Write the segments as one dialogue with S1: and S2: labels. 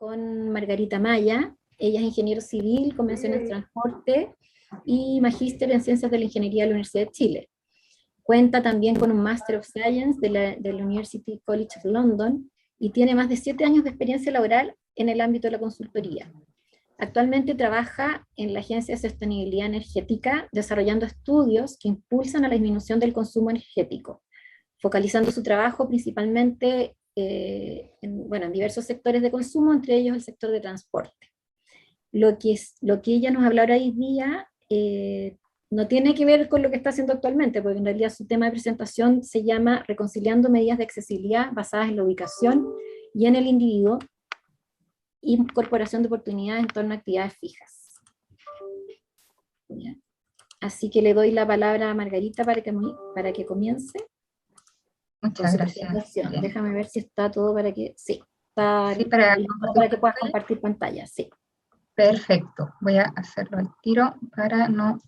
S1: con Margarita Maya. Ella es ingeniero civil con mención en transporte y magíster en ciencias de la ingeniería de la Universidad de Chile. Cuenta también con un Master of Science de la University College of London y tiene más de 7 años de experiencia laboral en el ámbito de la consultoría. Actualmente trabaja en la Agencia de Sostenibilidad Energética, desarrollando estudios que impulsan a la disminución del consumo energético, focalizando su trabajo principalmente en diversos sectores de consumo, entre ellos el sector de transporte. Lo que ella nos hablará hoy día no tiene que ver con lo que está haciendo actualmente, porque en realidad su tema de presentación se llama Reconciliando medidas de accesibilidad basadas en la ubicación y en el individuo, incorporación de oportunidades en torno a actividades fijas. Bien. Así que le doy la palabra a Margarita para que comience.
S2: Muchas gracias.
S1: Déjame ver si está todo para que... Sí, está
S2: sí,
S1: para que puedas compartir pantalla, sí.
S2: Perfecto, voy a hacerlo al tiro para no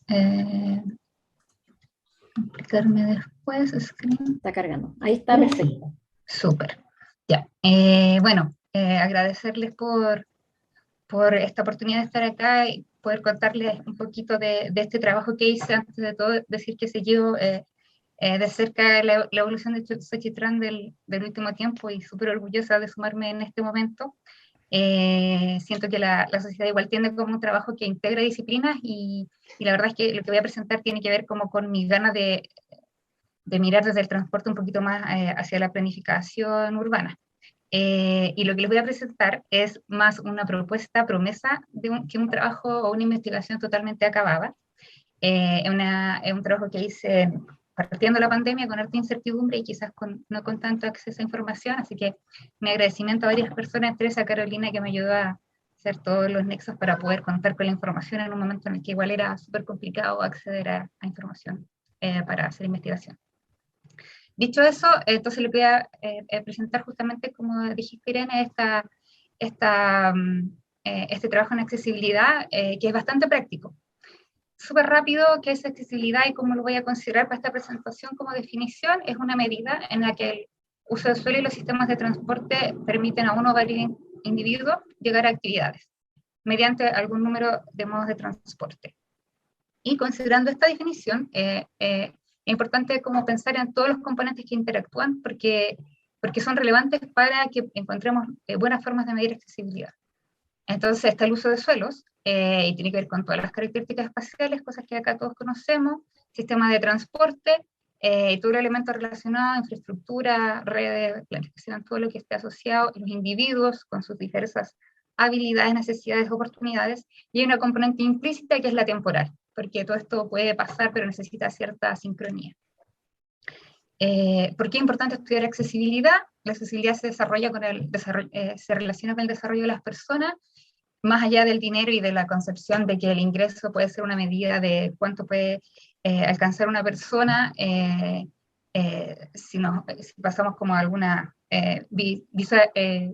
S2: complicarme después. Screen.
S1: Está cargando, ahí está, perfecto.
S2: Súper, ya. Agradecerles por esta oportunidad de estar acá y poder contarles un poquito de este trabajo que hice. Antes de todo, decir que he seguido de cerca la evolución de Xochitran del último tiempo y súper orgullosa de sumarme en este momento. Siento que la sociedad igual tiende como un trabajo que integra disciplinas y la verdad es que lo que voy a presentar tiene que ver como con mis ganas de mirar desde el transporte un poquito más hacia la planificación urbana. Y lo que les voy a presentar es más una propuesta, promesa que un trabajo o una investigación totalmente acabada. Es un trabajo que hice partiendo la pandemia con harta incertidumbre y quizás no con tanto acceso a información, así que mi agradecimiento a varias personas, entre esa Carolina que me ayudó a hacer todos los nexos para poder contar con la información en un momento en el que igual era súper complicado acceder a información para hacer investigación. Dicho eso, entonces le voy a presentar justamente, como dijiste Irene, este trabajo en accesibilidad que es bastante práctico. Súper rápido, ¿qué es accesibilidad y cómo lo voy a considerar para esta presentación como definición? Es una medida en la que el uso del suelo y los sistemas de transporte permiten a uno o varios individuos llegar a actividades mediante algún número de modos de transporte. Y considerando esta definición, es importante como pensar en todos los componentes que interactúan porque son relevantes para que encontremos buenas formas de medir accesibilidad. Entonces está el uso de suelos, y tiene que ver con todas las características espaciales, cosas que acá todos conocemos, sistemas de transporte, y todo el elemento relacionado, infraestructura, redes, planificación, todo lo que esté asociado, los individuos con sus diversas habilidades, necesidades, oportunidades, y hay una componente implícita que es la temporal, porque todo esto puede pasar, pero necesita cierta sincronía. ¿Por qué es importante estudiar accesibilidad? La accesibilidad se desarrolla se relaciona con el desarrollo de las personas, más allá del dinero y de la concepción de que el ingreso puede ser una medida de cuánto puede alcanzar una persona, si pasamos como algunas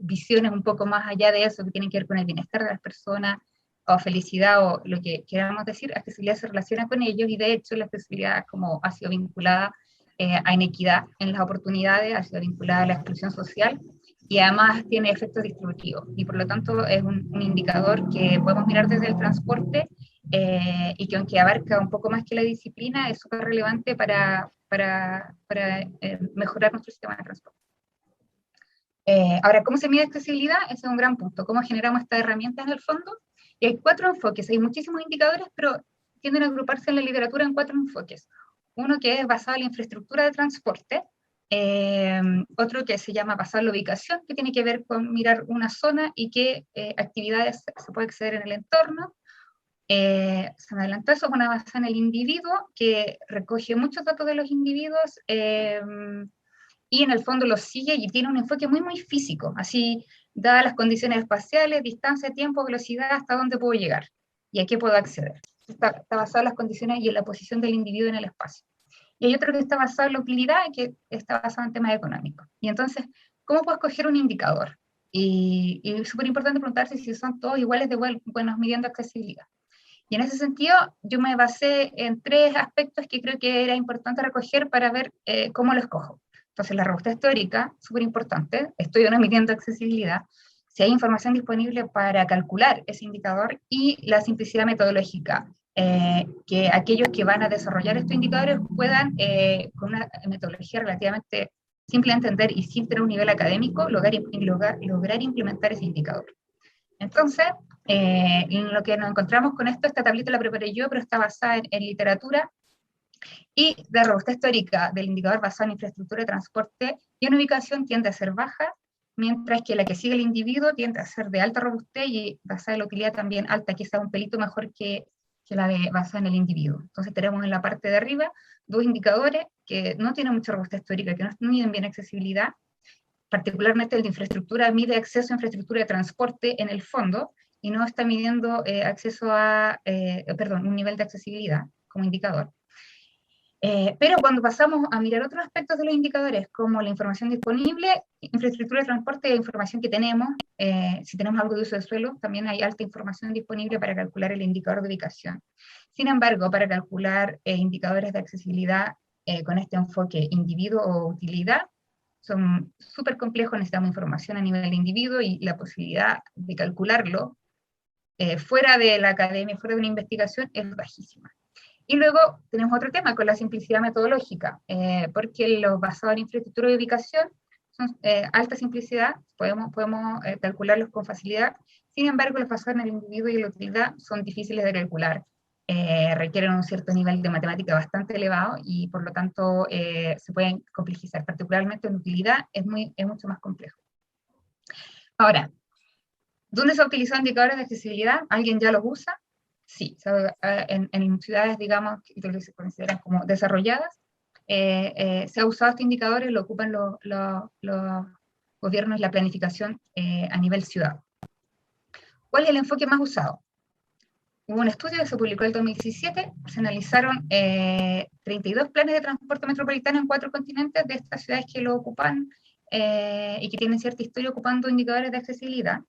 S2: visiones un poco más allá de eso, que tienen que ver con el bienestar de las personas, o felicidad, o lo que queramos decir, la accesibilidad se relaciona con ellos, y de hecho la accesibilidad como ha sido vinculada a inequidad en las oportunidades, ha sido vinculada a la exclusión social, y además tiene efectos distributivos, y por lo tanto es un indicador que podemos mirar desde el transporte, y que aunque abarca un poco más que la disciplina, es súper relevante para mejorar nuestro sistema de transporte. Ahora, ¿cómo se mide accesibilidad? Ese es un gran punto. ¿Cómo generamos estas herramientas en el fondo? Y hay 4 enfoques, hay muchísimos indicadores, pero tienden a agruparse en la literatura en 4 enfoques. Uno que es basado en la infraestructura de transporte, otro que se llama basado en la ubicación, que tiene que ver con mirar una zona y qué actividades se puede acceder en el entorno. Se me adelantó eso, una basada en el individuo, que recoge muchos datos de los individuos, y en el fondo los sigue y tiene un enfoque muy, muy físico, así, dadas las condiciones espaciales, distancia, tiempo, velocidad, hasta dónde puedo llegar y a qué puedo acceder. Está basado en las condiciones y en la posición del individuo en el espacio. Y hay otro que está basado en la utilidad y que está basado en temas económicos. Y entonces, ¿cómo puedo escoger un indicador? Y es súper importante preguntarse si son todos iguales de buenos midiendo accesibilidad. Y en ese sentido, yo me basé en 3 aspectos que creo que era importante recoger para ver cómo lo escojo. Entonces, la robustez teórica, súper importante, estoy o no midiendo accesibilidad. si hay información disponible para calcular ese indicador, y la simplicidad metodológica, que aquellos que van a desarrollar estos indicadores puedan, con una metodología relativamente simple de entender y sin tener un nivel académico, lograr implementar ese indicador. Entonces, lo que nos encontramos con esto, esta tablita la preparé yo, pero está basada en literatura, y la robustez teórica del indicador basado en infraestructura de transporte y en ubicación tiende a ser baja, mientras que la que sigue el individuo tiende a ser de alta robustez y basada en la utilidad también alta, quizá un pelito mejor que la de basada en el individuo. Entonces tenemos en la parte de arriba dos indicadores que no tienen mucha robustez teórica, que no miden bien accesibilidad, particularmente el de infraestructura mide acceso a infraestructura de transporte en el fondo, y no está midiendo acceso a, un nivel de accesibilidad como indicador. Pero cuando pasamos a mirar otros aspectos de los indicadores, como la información disponible, infraestructura de transporte e información que tenemos, si tenemos algo de uso de suelo, también hay alta información disponible para calcular el indicador de ubicación. Sin embargo, para calcular indicadores de accesibilidad con este enfoque individuo o utilidad, son súper complejos, necesitamos información a nivel de individuo, y la posibilidad de calcularlo fuera de la academia, fuera de una investigación, es bajísima. Y luego tenemos otro tema con la simplicidad metodológica, porque los basados en infraestructura de ubicación son alta simplicidad, podemos calcularlos con facilidad. Sin embargo, los basados en el individuo y la utilidad son difíciles de calcular, requieren un cierto nivel de matemática bastante elevado, y por lo tanto se pueden complejizar, particularmente en utilidad es mucho más complejo. Ahora, ¿dónde se utilizan indicadores de accesibilidad? ¿Alguien ya los usa? Sí, en ciudades, digamos, que se consideran como desarrolladas, se ha usado este indicador y lo ocupan los gobiernos y la planificación a nivel ciudad. ¿Cuál es el enfoque más usado? Hubo un estudio que se publicó en el 2017, se analizaron 32 planes de transporte metropolitano en 4 continentes de estas ciudades que lo ocupan y que tienen cierta historia ocupando indicadores de accesibilidad,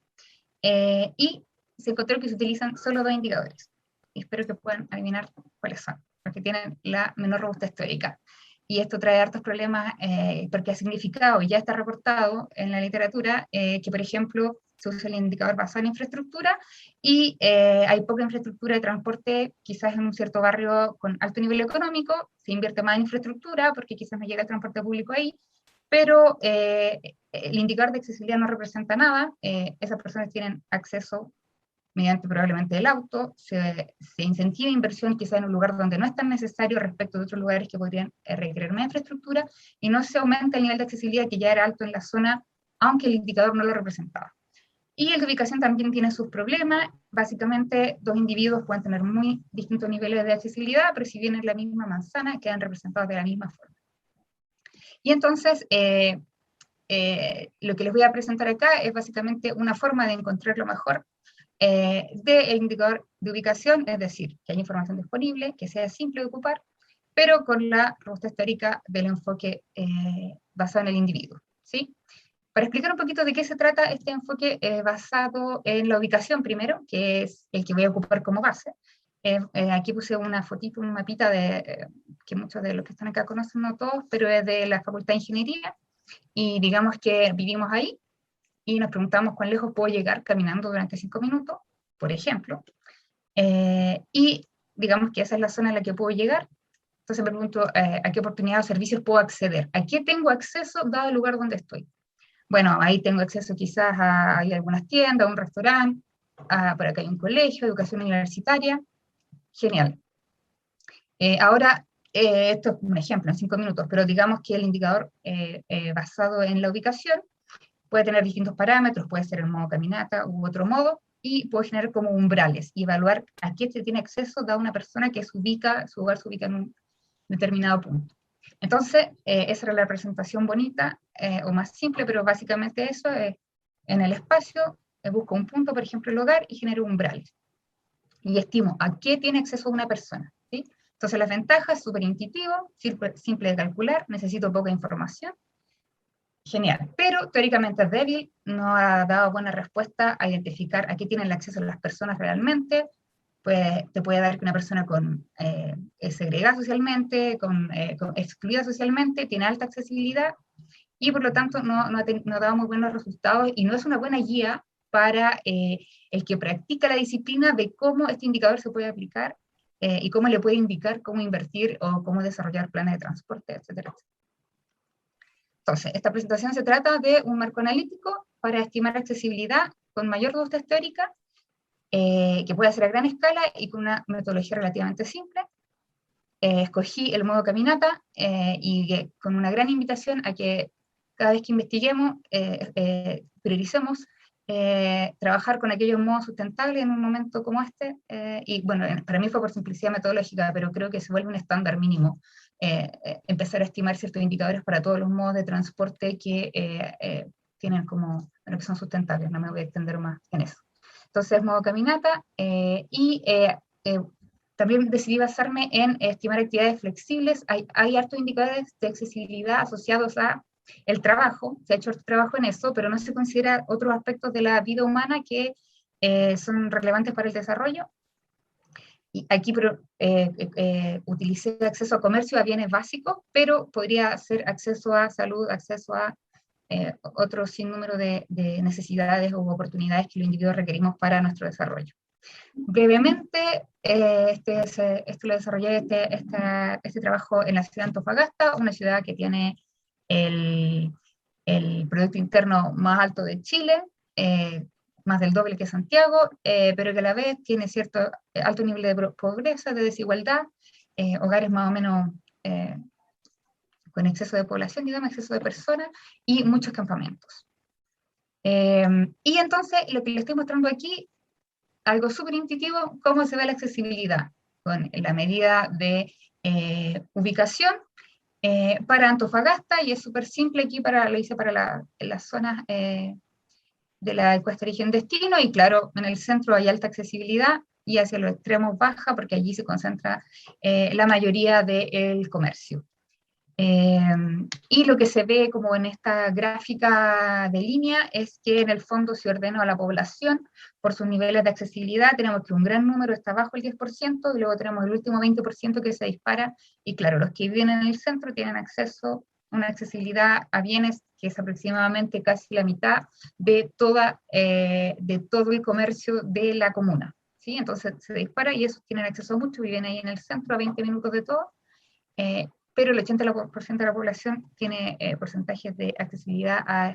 S2: y se encontró que se utilizan solo 2 indicadores. Y espero que puedan adivinar cuáles son, porque tienen la menor robustez teórica. Y esto trae hartos problemas, porque ha significado, y ya está reportado en la literatura, que por ejemplo se usa el indicador basado en infraestructura, y hay poca infraestructura de transporte, quizás en un cierto barrio con alto nivel económico, se invierte más en infraestructura, porque quizás no llega el transporte público ahí, pero el indicador de accesibilidad no representa nada, esas personas tienen acceso mediante probablemente el auto, se incentiva inversión quizá en un lugar donde no es tan necesario respecto de otros lugares que podrían requerir más infraestructura, y no se aumenta el nivel de accesibilidad que ya era alto en la zona, aunque el indicador no lo representaba. Y el de ubicación también tiene sus problemas, básicamente 2 individuos pueden tener muy distintos niveles de accesibilidad, pero si bien es la misma manzana, quedan representados de la misma forma. Y entonces, lo que les voy a presentar acá es básicamente una forma de encontrar lo mejor del indicador de ubicación, es decir, que haya información disponible, que sea simple de ocupar, pero con la robustez teórica del enfoque basado en el individuo, ¿sí? Para explicar un poquito de qué se trata este enfoque basado en la ubicación primero, que es el que voy a ocupar como base. Aquí puse una fotito, un mapita que muchos de los que están acá conocen, no todos, pero es de la Facultad de Ingeniería, y digamos que vivimos ahí, y nos preguntamos cuán lejos puedo llegar caminando durante 5 minutos, por ejemplo, y digamos que esa es la zona en la que puedo llegar. Entonces me pregunto a qué oportunidades o servicios puedo acceder, a qué tengo acceso dado el lugar donde estoy. Bueno, ahí tengo acceso quizás hay algunas tiendas, a un restaurante, por acá hay un colegio, educación universitaria, genial. Ahora, esto es un ejemplo en 5 minutos, pero digamos que el indicador basado en la ubicación puede tener distintos parámetros, puede ser en modo caminata u otro modo, y puede generar como umbrales, y evaluar a qué se tiene acceso da una persona que su hogar se ubica en un determinado punto. Entonces, esa era la presentación bonita, o más simple, pero básicamente eso es, en el espacio, busco un punto, por ejemplo el hogar, y genero umbrales. Y estimo a qué tiene acceso una persona, ¿sí? Entonces las ventajas, súper intuitivo, simple de calcular, necesito poca información, genial, pero teóricamente es débil, no ha dado buena respuesta a identificar a qué tienen el acceso las personas realmente. Pues te puede dar que una persona es segregada socialmente, excluida socialmente, tiene alta accesibilidad, y por lo tanto no ha dado muy buenos resultados, y no es una buena guía para el que practica la disciplina de cómo este indicador se puede aplicar y cómo le puede indicar cómo invertir o cómo desarrollar planes de transporte, etcétera, etcétera. Entonces, esta presentación se trata de un marco analítico para estimar accesibilidad con mayor robustez teórica, que puede hacer a gran escala y con una metodología relativamente simple. Escogí el modo caminata y con una gran invitación a que cada vez que investiguemos, prioricemos trabajar con aquellos modos sustentables en un momento como este, y bueno, para mí fue por simplicidad metodológica, pero creo que se vuelve un estándar mínimo empezar a estimar ciertos indicadores para todos los modos de transporte que tienen como, bueno, que son sustentables, no me voy a extender más en eso. Entonces, modo caminata, también decidí basarme en estimar actividades flexibles. Hay hartos indicadores de accesibilidad asociados a el trabajo, se ha hecho trabajo en eso, pero no se considera otros aspectos de la vida humana que son relevantes para el desarrollo. Y aquí utilicé acceso a comercio, a bienes básicos, pero podría ser acceso a salud, acceso a otro sinnúmero de necesidades u oportunidades que los individuos requerimos para nuestro desarrollo. Brevemente, esto lo desarrollé, este trabajo en la ciudad de Antofagasta, una ciudad que tiene el Producto Interno más alto de Chile, más del doble que Santiago, pero que a la vez tiene cierto alto nivel de pobreza, de desigualdad, hogares más o menos con exceso de población, digamos, exceso de personas, y muchos campamentos. Y entonces, lo que les estoy mostrando aquí, algo súper intuitivo, cómo se ve la accesibilidad, con la medida de ubicación, para Antofagasta, y es súper simple aquí, lo hice para las zonas de la encuesta región-destino, y claro, en el centro hay alta accesibilidad, y hacia los extremos baja, porque allí se concentra la mayoría del comercio. Y lo que se ve como en esta gráfica de línea es que en el fondo se ordena a la población por sus niveles de accesibilidad. Tenemos que un gran número está bajo el 10% y luego tenemos el último 20% que se dispara, y claro, los que viven en el centro tienen acceso, una accesibilidad a bienes que es aproximadamente casi la mitad de todo el comercio de la comuna, ¿sí? Entonces se dispara y esos tienen acceso a mucho, viven ahí en el centro a 20 minutos de todo, pero el 80% de la población tiene porcentajes de accesibilidad a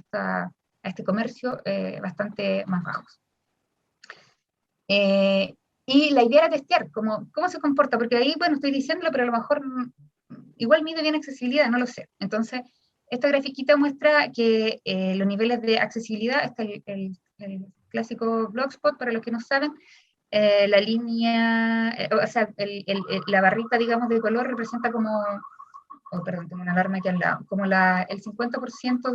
S2: este comercio bastante más bajos. Y la idea era testear cómo se comporta, porque ahí, bueno, estoy diciéndolo, pero a lo mejor igual mide bien accesibilidad, no lo sé. Entonces, esta grafiquita muestra que los niveles de accesibilidad, está el clásico Blogspot, para los que no saben, la línea, o sea, la barrita, digamos, de color representa como, perdón, tengo una alarma aquí al lado, como el 50%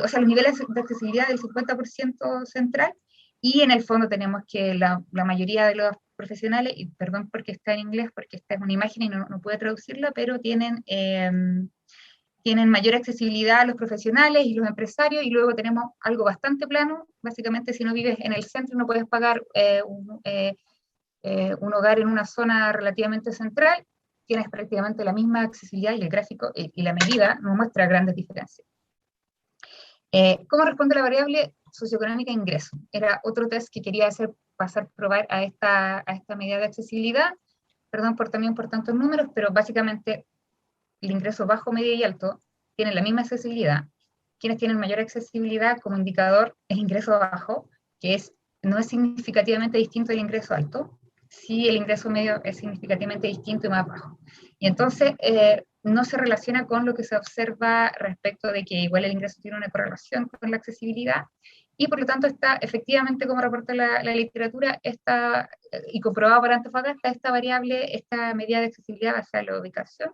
S2: o sea, los niveles de accesibilidad del 50% central, y en el fondo tenemos que la mayoría de los profesionales, y perdón porque está en inglés, porque esta es una imagen y no puede traducirla, pero tienen mayor accesibilidad a los profesionales y los empresarios, y luego tenemos algo bastante plano. Básicamente, si no vives en el centro no puedes pagar un hogar en una zona relativamente central, tienes prácticamente la misma accesibilidad, y el gráfico y la medida no muestra grandes diferencias. ¿Cómo responde la variable socioeconómica de ingreso? Era otro test que quería probar a esta medida de accesibilidad. Perdón también por tantos números, pero básicamente el ingreso bajo, medio y alto tienen la misma accesibilidad. Quienes tienen mayor accesibilidad como indicador el ingreso bajo, que no es significativamente distinto del ingreso alto. Sí, el ingreso medio es significativamente distinto y más bajo. Y entonces no se relaciona con lo que se observa respecto de que igual el ingreso tiene una correlación con la accesibilidad, y por lo tanto está efectivamente, como reporta la literatura, y comprobado para Antofagasta, esta variable, esta medida de accesibilidad basada en la ubicación,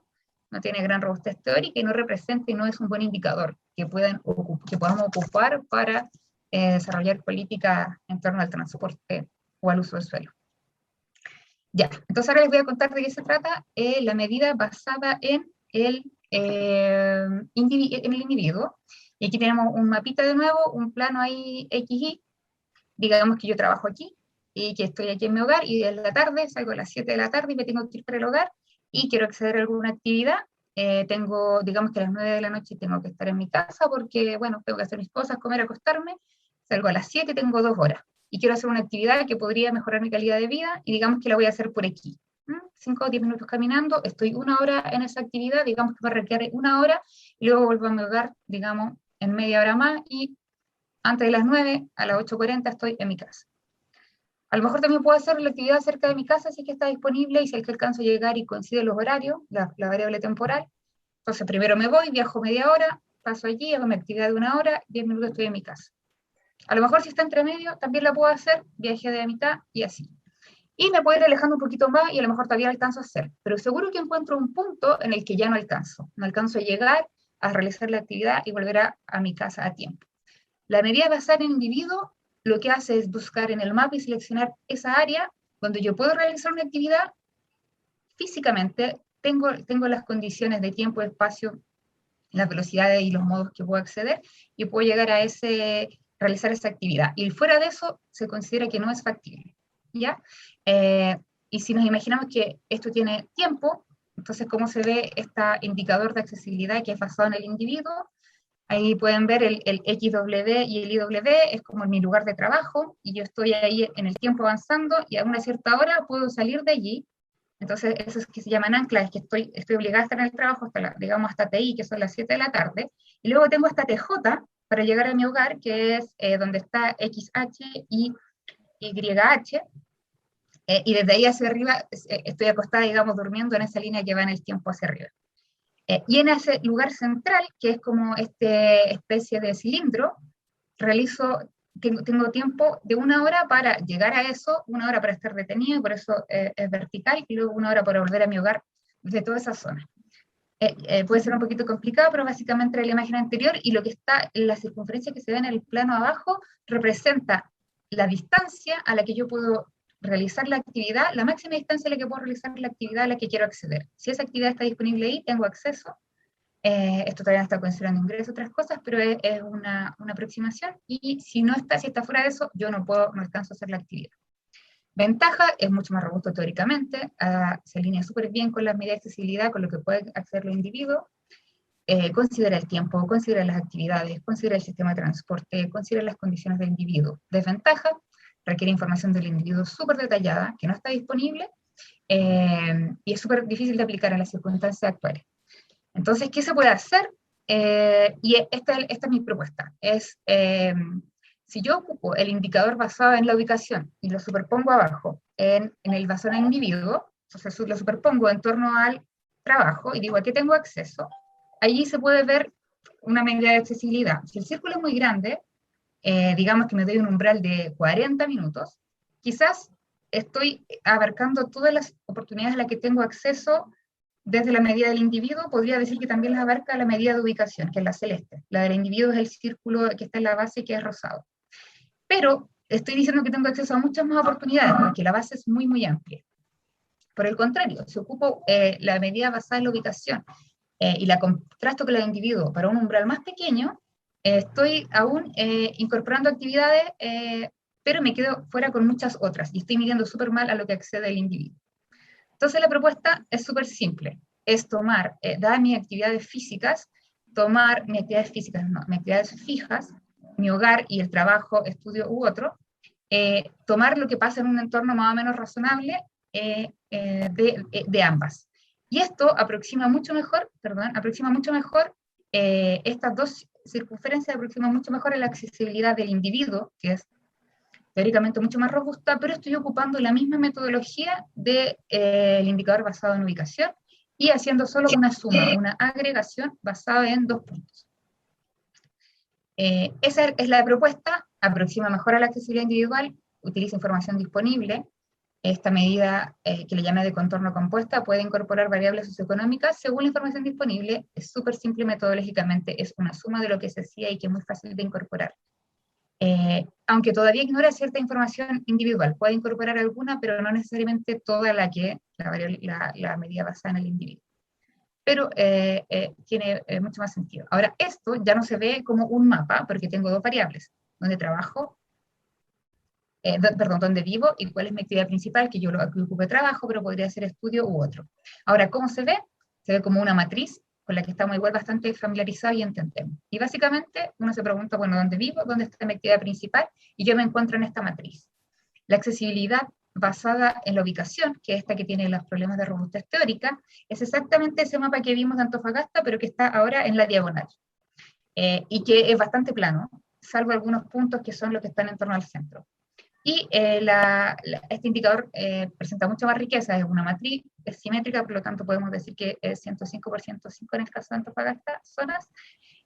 S2: no tiene gran robustez teórica y no representa y no es un buen indicador que podamos ocupar para desarrollar políticas en torno al transporte o al uso del suelo. Ya, entonces ahora les voy a contar de qué se trata la medida basada en el individuo. Y aquí tenemos un mapita de nuevo, un plano ahí XY. Digamos que yo trabajo aquí y que estoy aquí en mi hogar, y en la tarde salgo a las 7 de la tarde y me tengo que ir para el hogar y quiero acceder a alguna actividad. tengo, digamos que a las 9 de la noche tengo que estar en mi casa porque, bueno, tengo que hacer mis cosas, comer, acostarme, salgo a las 7, tengo 2 horas, y quiero hacer una actividad que podría mejorar mi calidad de vida, y digamos que la voy a hacer por aquí. 5 o 10 minutos caminando, estoy 1 hora en esa actividad, digamos que me requiere 1 hora, y luego vuelvo a mi hogar, digamos, en media hora más, y antes de las 9, a las 8:40 estoy en mi casa. A lo mejor también puedo hacer la actividad cerca de mi casa si es que está disponible y si es que alcanzo a llegar y coincide los horarios, la variable temporal. Entonces primero me voy, viajo media hora, paso allí, hago mi actividad de 1 hora, 10 minutos estoy en mi casa. A lo mejor si está entre medio también la puedo hacer, viaje de la mitad y así. Y me puedo ir alejando un poquito más y a lo mejor todavía alcanzo a hacer. Pero seguro que encuentro un punto en el que ya no alcanzo. No alcanzo a llegar a realizar la actividad y volver a mi casa a tiempo. La medida basada en individuo lo que hace es buscar en el mapa y seleccionar esa área donde yo puedo realizar una actividad físicamente, tengo las condiciones de tiempo, espacio, las velocidades y los modos que puedo acceder, y puedo llegar a realizar esa actividad. Y fuera de eso, se considera que no es factible, ¿ya? Y si nos imaginamos que esto tiene tiempo, entonces, ¿cómo se ve este indicador de accesibilidad que es basado en el individuo? Ahí pueden ver el XW y el IW, es como mi lugar de trabajo, y yo estoy ahí en el tiempo avanzando, y a una cierta hora puedo salir de allí. Entonces, eso es que se llaman anclas, es que estoy obligada a estar en el trabajo hasta, digamos, hasta TI, que son las 7 de la tarde, y luego tengo hasta TJ para llegar a mi hogar, que es donde está XH y YH, y desde ahí hacia arriba estoy acostada, digamos, durmiendo en esa línea que va en el tiempo hacia arriba. Y en ese lugar central, que es como esta especie de cilindro, tengo tiempo de 1 hora para llegar a eso, 1 hora para estar detenido, y por eso es vertical, y luego 1 hora para volver a mi hogar desde toda esa zona. Puede ser un poquito complicado, pero básicamente la imagen anterior, y lo que está en la circunferencia que se ve en el plano abajo, representa la distancia a la que yo puedo realizar la actividad, la máxima distancia a la que puedo realizar la actividad a la que quiero acceder. Si esa actividad está disponible ahí, tengo acceso. Esto todavía no está considerando ingresos, otras cosas, pero es una aproximación, y si está fuera de eso, yo no alcanzo a hacer la actividad. Ventaja, es mucho más robusto teóricamente, se alinea súper bien con las medidas de accesibilidad, con lo que pueden acceder los individuos, considera el tiempo, considera las actividades, considera el sistema de transporte, considera las condiciones del individuo. Desventaja, requiere información del individuo súper detallada, que no está disponible, y es súper difícil de aplicar en las circunstancias actuales. Entonces, ¿qué se puede hacer? Y esta es mi propuesta. Si yo ocupo el indicador basado en la ubicación y lo superpongo abajo en el basado en el individuo, entonces lo superpongo en torno al trabajo y digo, ¿a qué tengo acceso? Allí se puede ver una medida de accesibilidad. Si el círculo es muy grande, digamos que me doy un umbral de 40 minutos, quizás estoy abarcando todas las oportunidades a las que tengo acceso desde la medida del individuo. Podría decir que también las abarca la medida de ubicación, que es la celeste. La del individuo es el círculo que está en la base, que es rosado. Pero estoy diciendo que tengo acceso a muchas más oportunidades, porque la base es muy, muy amplia. Por el contrario, si ocupo la medida basada en la ubicación y la contrasto con la del individuo para un umbral más pequeño, estoy aún incorporando actividades, pero me quedo fuera con muchas otras, y estoy midiendo súper mal a lo que accede el individuo. Entonces la propuesta es súper simple, es tomar, dadas mis actividades físicas, tomar mis actividades fijas, mi hogar y el trabajo, estudio u otro, tomar lo que pasa en un entorno más o menos razonable de ambas. Y esto aproxima mucho mejor, estas dos circunferencias aproximan mucho mejor la accesibilidad del individuo, que es teóricamente mucho más robusta, pero estoy ocupando la misma metodología del indicador basado en ubicación y haciendo solo una suma, una agregación basada en 2 puntos. Esa es la propuesta, aproxima mejor a la accesibilidad individual, utiliza información disponible. Esta medida, que le llamé de contorno compuesta, puede incorporar variables socioeconómicas según la información disponible, es súper simple metodológicamente, es una suma de lo que se hacía y que es muy fácil de incorporar. Aunque todavía ignora cierta información individual, puede incorporar alguna, pero no necesariamente toda la medida basada en el individuo. Pero tiene mucho más sentido. Ahora, esto ya no se ve como un mapa, porque tengo 2 variables, donde trabajo, donde vivo y cuál es mi actividad principal, que yo lo ocupo de trabajo, pero podría ser estudio u otro. Ahora, ¿cómo se ve? Se ve como una matriz con la que estamos igual bastante familiarizados y entendemos. Y básicamente uno se pregunta, bueno, ¿dónde vivo? ¿Dónde está mi actividad principal? Y yo me encuentro en esta matriz. La accesibilidad basada en la ubicación, que es esta que tiene los problemas de robustez teórica, es exactamente ese mapa que vimos de Antofagasta, pero que está ahora en la diagonal, y que es bastante plano, salvo algunos puntos que son los que están en torno al centro. Y este indicador presenta mucha más riqueza, es una matriz, es simétrica, por lo tanto podemos decir que es 105 por 105 en el caso de Antofagasta, zonas,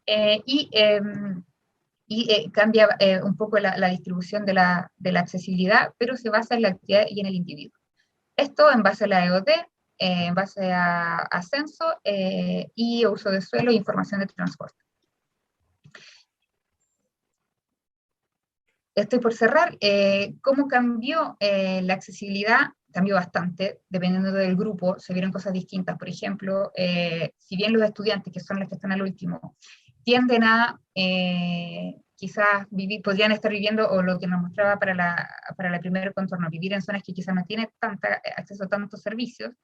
S2: y cambia un poco la distribución de la accesibilidad, pero se basa en la actividad y en el individuo. Esto en base a la EOD, en base a ascenso y uso de suelo e información de transporte. Estoy por cerrar. ¿Cómo cambió la accesibilidad? Cambió bastante, dependiendo del grupo, se vieron cosas distintas. Por ejemplo, si bien los estudiantes, que son los que están al último, tienden a quizás podrían estar viviendo, o lo que nos mostraba para la primer contorno, vivir en zonas que quizás no tienen acceso a tantos servicios,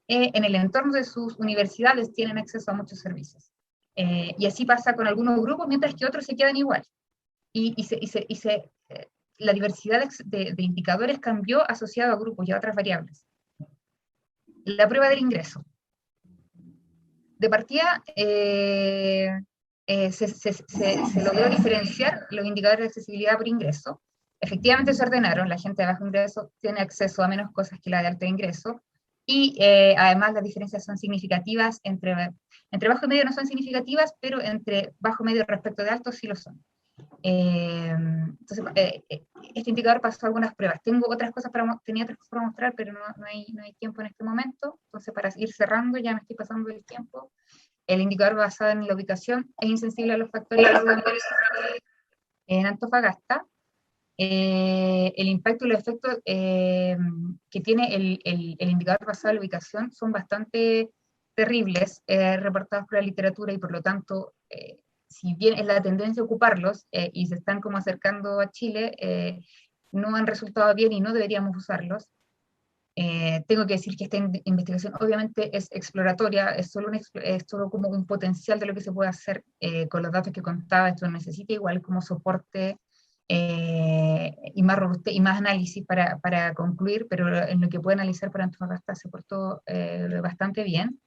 S2: en el entorno de sus universidades tienen acceso a muchos servicios. Y así pasa con algunos grupos, mientras que otros se quedan igual. La diversidad de indicadores cambió asociado a grupos y a otras variables. La prueba del ingreso. De partida, se logró diferenciar los indicadores de accesibilidad por ingreso. Efectivamente se ordenaron, la gente de bajo ingreso tiene acceso a menos cosas que la de alto ingreso, y además las diferencias son significativas, entre bajo y medio no son significativas, pero entre bajo y medio respecto de alto sí lo son. Entonces, este indicador pasó algunas pruebas. Tenía otras cosas para mostrar, pero no hay tiempo en este momento. Entonces, para ir cerrando, ya me estoy pasando el tiempo. El indicador basado en la ubicación es insensible a los factores en Antofagasta. El impacto y los efectos que tiene el indicador basado en la ubicación son bastante terribles, reportados por la literatura, y por lo tanto, si bien es la tendencia a ocuparlos y se están como acercando a Chile, no han resultado bien y no deberíamos usarlos. Tengo que decir que esta investigación obviamente es exploratoria, es solo como un potencial de lo que se puede hacer con los datos que contaba. Esto necesita igual como soporte y más robustez y más análisis para concluir, pero en lo que puede analizar para Antofagasta se portó bastante bien.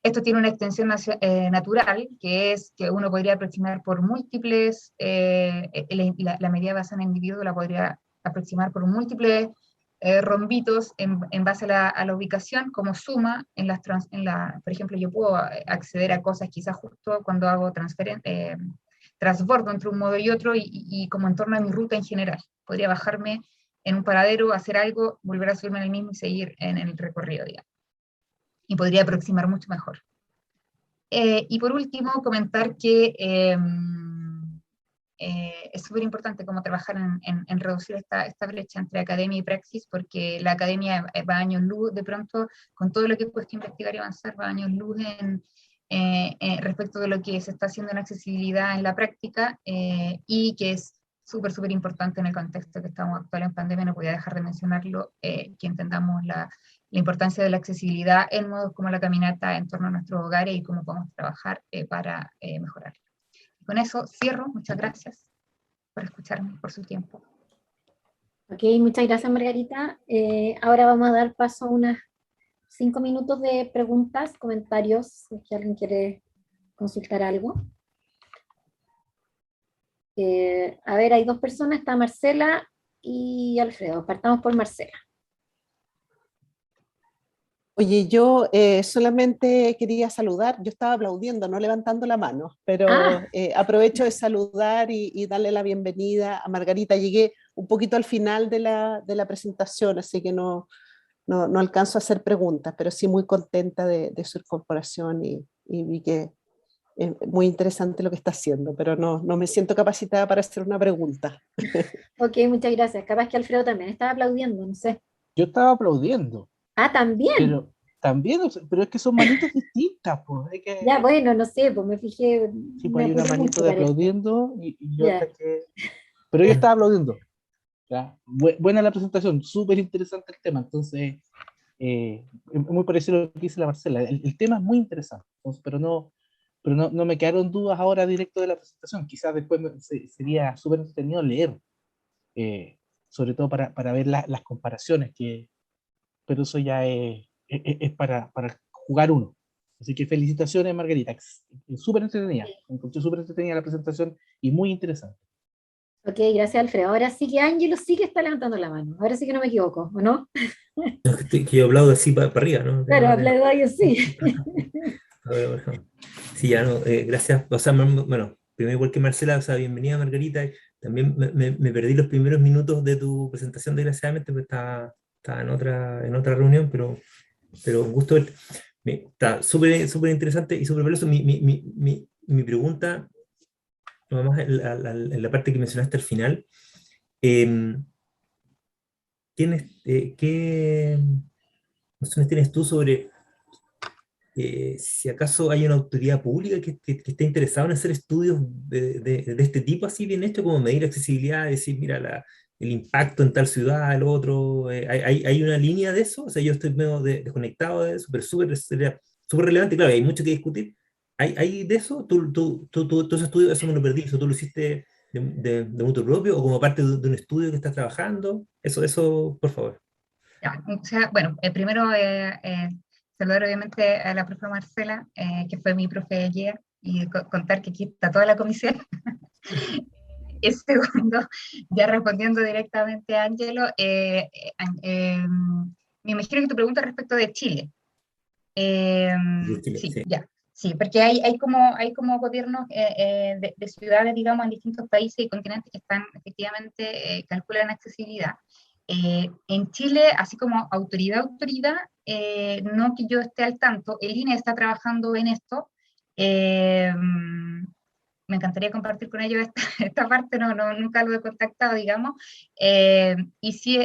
S2: Esto tiene una extensión natural, que es que uno podría aproximar por múltiples, la medida basada en el individuo la podría aproximar por múltiples rombitos en base a la ubicación, como suma por ejemplo, yo puedo acceder a cosas quizás justo cuando hago transbordo entre un modo y otro, y como en torno a mi ruta en general. Podría bajarme en un paradero, hacer algo, volver a subirme en el mismo y seguir en el recorrido, digamos. Y podría aproximar mucho mejor. Y por último, comentar que es súper importante cómo trabajar en reducir esta brecha entre academia y praxis, porque la academia va a años luz, de pronto, con todo lo que cuesta investigar y avanzar, va a años luz respecto de lo que se está haciendo en accesibilidad en la práctica, y que es súper importante en el contexto que estamos actual en pandemia. No podía dejar de mencionarlo, que entendamos la importancia de la accesibilidad en modos como la caminata en torno a nuestros hogares y cómo podemos trabajar para mejorarlo. Con eso cierro. Muchas gracias por escucharme, por su tiempo.
S1: Ok, muchas gracias, Margarita. Ahora vamos a dar paso a unos 5 minutos de preguntas, comentarios, si alguien quiere consultar algo. A ver, hay 2 personas, está Marcela y Alfredo. Partamos por Marcela.
S3: Oye, yo solamente quería saludar, yo estaba aplaudiendo, no levantando la mano, pero aprovecho de saludar y darle la bienvenida a Margarita. Llegué un poquito al final de la presentación, así que no alcanzo a hacer preguntas, pero sí muy contenta de su incorporación, y vi que es muy interesante lo que está haciendo, pero no me siento capacitada para hacer una pregunta.
S1: Ok, muchas gracias. Capaz que Alfredo también estaba aplaudiendo, no sé.
S4: Yo estaba aplaudiendo.
S1: Ah, ¿también?
S4: Pero también, pero es que son manitos distintas, pues.
S1: Ya, bueno, no sé, pues me fijé.
S4: Sí, pues hay una manito de aplaudiendo y otra que... Pero yo estaba aplaudiendo. ¿Ya? Buena la presentación, súper interesante el tema. Entonces, muy parecido a lo que dice la Marcela. El tema es muy interesante, entonces, pero no me quedaron dudas ahora directo de la presentación. Quizás después sería súper entretenido leer, sobre todo para ver las comparaciones, pero eso ya es para jugar uno. Así que felicitaciones, Margarita. Súper entretenida. Encontré súper entretenida la presentación y muy interesante.
S1: Ok, gracias, Alfredo. Ahora sí que Ángelo sí que está levantando la mano. Ahora sí que no me equivoco, ¿o no?
S5: No, que yo aplaudo así para arriba, ¿no?
S1: Claro, aplaudo sí.
S5: Sí, ya no, gracias. O sea, bueno, primero igual que Marcela, o sea, bienvenida Margarita. También me perdí los primeros minutos de tu presentación, desgraciadamente, porque estaba en otra reunión, pero un gusto verte. Está súper interesante y súper valioso. Mi pregunta, vamos en la parte que mencionaste al final. ¿Qué nociones tienes tú sobre si acaso hay una autoridad pública que esté interesada en hacer estudios de este tipo, así bien hecho, como medir accesibilidad, decir, mira, el impacto en tal ciudad, el otro, hay una línea de eso? O sea, yo estoy medio desconectado de eso, pero sería súper relevante, claro, hay mucho que discutir. ¿Hay de eso? ¿Tú ese estudio, eso me lo perdí, eso tú lo hiciste de mutuo propio o como parte de un estudio que estás trabajando? Eso, por favor.
S2: Ya, o sea, bueno, primero saludar obviamente a la profe Marcela, que fue mi profe ayer, y contar que aquí está toda la comisión. Y segundo, ya respondiendo directamente a Ángelo, me imagino que tu pregunta respecto de Chile.
S5: Chile,
S2: Sí,
S5: sí.
S2: ya. Sí, porque hay como gobiernos de ciudades, digamos, en distintos países y continentes que están efectivamente calculan accesibilidad. En Chile, así como autoridad, no que yo esté al tanto, el INE está trabajando en esto. eh, Me encantaría compartir con ellos esta parte, nunca lo he contactado, digamos. Y sí,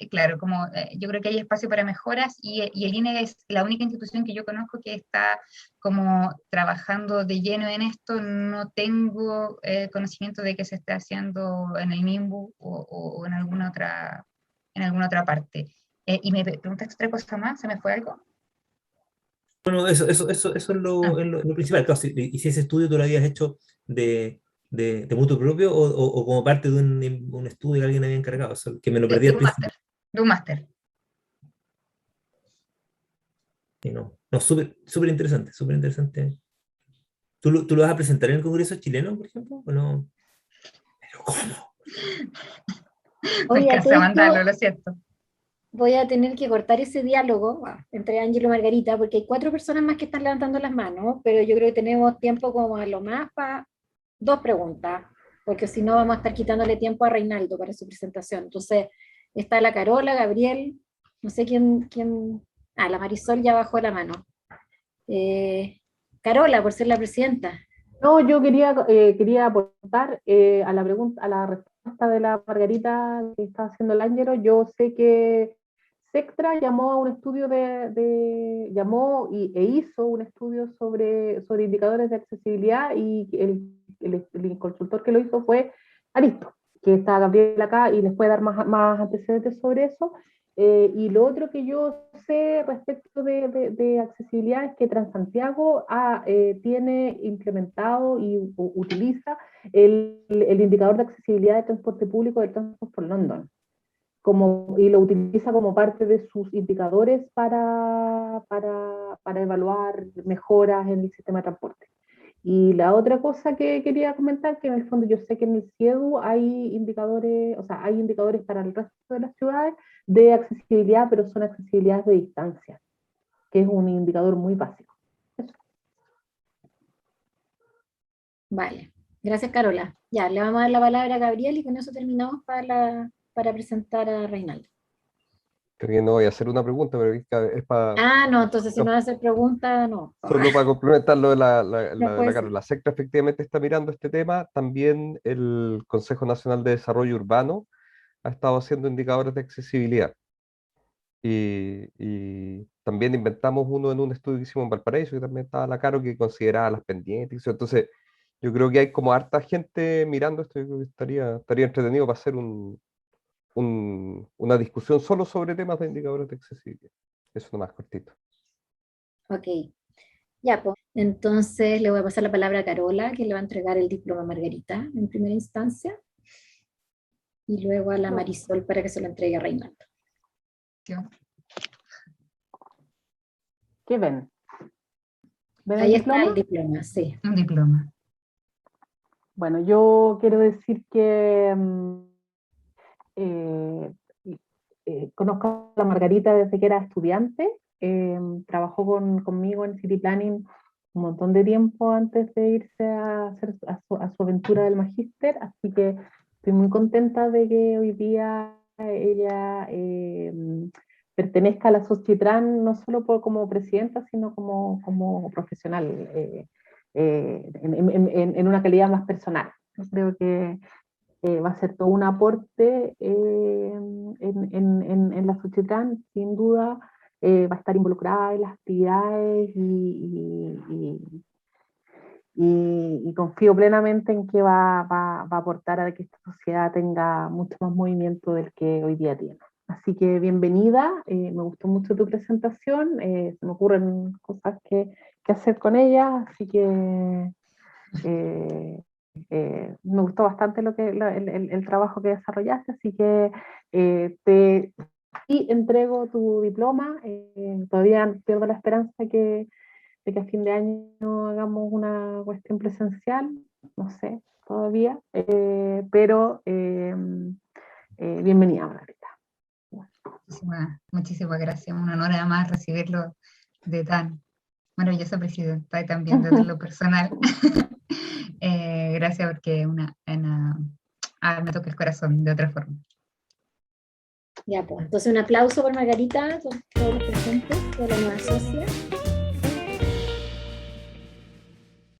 S2: claro, como yo creo que hay espacio para mejoras y el INE es la única institución que yo conozco que está como trabajando de lleno en esto. No tengo conocimiento de que se esté haciendo en el MIMBU o en alguna otra parte. Y me preguntaste otra cosa más, ¿se me fue algo?
S5: Bueno, eso es
S2: Ah,
S5: lo principal. Claro, y si ese estudio tú lo habías hecho de mutuo propio o como parte de un estudio que alguien había encargado, eso, que me lo perdí
S2: de
S5: al
S2: un máster,
S5: principio.
S2: de un máster.
S5: Y no, súper interesante, súper interesante. ¿Tú lo vas a presentar en el Congreso chileno, por ejemplo? ¿O no? ¿Pero cómo?
S2: Me
S1: Oye, a todo
S2: alcanza a mandarlo,
S1: esto
S2: lo siento.
S1: voy a tener que cortar ese diálogo entre Ángelo y Margarita, porque hay 4 personas más que están levantando las manos, pero yo creo que tenemos tiempo como a lo más para 2 preguntas, porque si no vamos a estar quitándole tiempo a Reinaldo para su presentación. Entonces, está la Carola, Gabriel, no sé quién, la Marisol ya bajó la mano. Eh, Carola, por ser la presidenta.
S6: No, yo quería aportar a la pregunta, a la respuesta de la Margarita que está haciendo el Ángelo. Yo sé que Sectra llamó a un estudio e hizo un estudio sobre indicadores de accesibilidad y el consultor que lo hizo fue Aristo, que está Gabriel acá y les puede dar más antecedentes sobre eso. Y lo otro que yo sé respecto de accesibilidad es que Transantiago tiene implementado y utiliza el indicador de accesibilidad de transporte público del Transport for London, y lo utiliza como parte de sus indicadores para evaluar mejoras en el sistema de transporte. Y la otra cosa que quería comentar, que en el fondo yo sé que en el CIEDU hay indicadores, o sea, hay indicadores para el resto de las ciudades de accesibilidad, pero son accesibilidades de distancia, que es un indicador muy básico. Eso.
S1: Vale, gracias Carola. Ya, le vamos a dar la palabra a Gabriel y con eso terminamos para presentar a Reinaldo.
S7: Creo que no voy a hacer una pregunta, pero es para,
S1: No, entonces si no va a hacer pregunta, no.
S7: solo para complementar lo de la, la,
S1: No
S7: la,
S1: puede
S7: la
S1: ser.
S7: Carol. La secta efectivamente está mirando este tema. También el Consejo Nacional de Desarrollo Urbano ha estado haciendo indicadores de accesibilidad. Y también inventamos uno en un estudio que hicimos en Valparaíso, que también estaba la Caro, que consideraba las pendientes. Entonces, yo creo que hay como harta gente mirando esto. Yo creo que estaría entretenido para hacer una discusión solo sobre temas de indicadores de accesibilidad. Eso nomás cortito.
S1: Ok, ya, pues. Entonces le voy a pasar la palabra a Carola, que le va a entregar el diploma a Margarita en primera instancia, y luego a la Marisol para que se lo entregue a Reinaldo.
S6: ¿Qué ven? ¿Ven el
S1: Ahí está
S6: diploma?
S1: el diploma, sí.
S2: Un diploma.
S6: Bueno, yo quiero decir que conozco a la Margarita desde que era estudiante, trabajó conmigo en City Planning un montón de tiempo antes de irse a hacer a su aventura del magíster, así que estoy muy contenta de que hoy día ella pertenezca a la Sochitran, no solo como presidenta, sino como profesional, en una calidad más personal. Yo creo que va a ser todo un aporte en la Sochitran, sin duda. Va a estar involucrada en las actividades y confío plenamente en que va a aportar a que esta sociedad tenga mucho más movimiento del que hoy día tiene. Así que bienvenida, me gustó mucho tu presentación, se me ocurren cosas que hacer con ella, así que me gustó bastante el trabajo que desarrollaste, así que te entrego tu diploma. Todavía pierdo la esperanza de que a fin de año hagamos una cuestión presencial, no sé todavía, pero bienvenida, Margarita.
S2: Muchísimas gracias, un honor además recibirlo de tan maravillosa presidenta y también desde lo personal. Gracias porque me toca el corazón de otra forma.
S1: Ya, pues. Entonces un aplauso por Margarita, por todos los presentes, por la nueva socia.